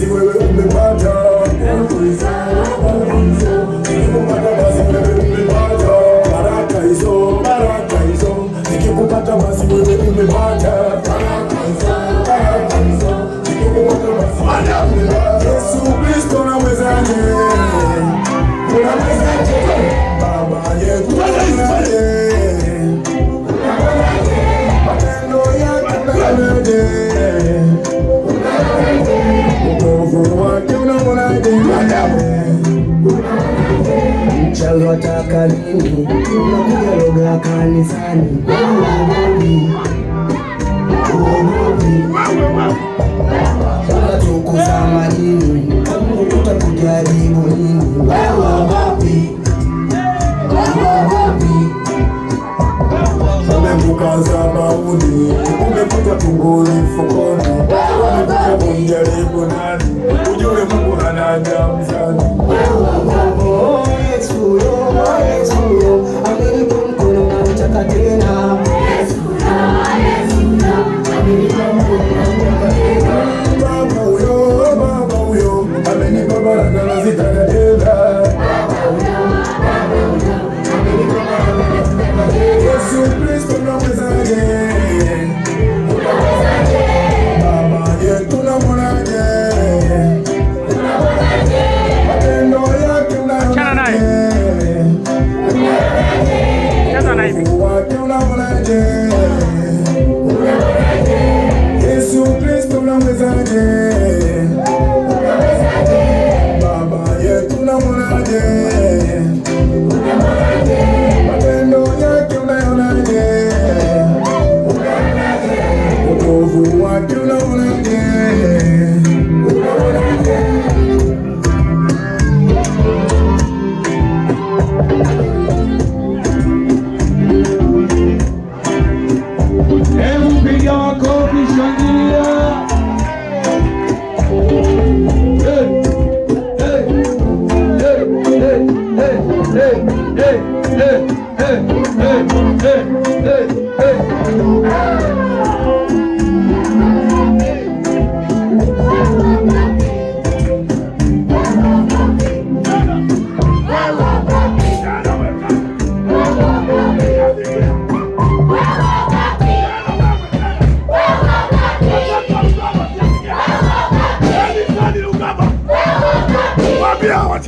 basi wewe umepata. Nikikupata basi wewe umepata. Baraka hizo, baraka hizo. Nikikupata basi wewe umepata. Baraka hizo, baraka hizo. Nikikupata basi wewe umepata. Yesu Kristo nawezaje? Unawezaje? Baba yetu unawezaje? Matendo yake unawezaje? Wokovu wake unaonaje? Mchawi wataka nini? Unakuja roga kanisani. Unatukuza majini, utakujaribu nini? Umembukaza mauni, umekuta tumboni mfukoni. Umejaribu nani? Ujue Mungu hana mzani. Yesu amenipa mkono na mtaka tena. Baba huyo amenipa baraka na zitaka tena. Yesu Kristo nawezaje? Baba yetu namuonaje? Matendo yake unayonaje? Wokovu wake unaonaje? Yesu Kristo unawezaje? Baba yetu unamuonaje? Matendo yake unayonaje? Wokovu wake unaonaje? Hebu piga makofi, shangilia. Hey, hey, hey, hey, hey, hey, hey, hey, hey, hey, hey, Wapi hawa?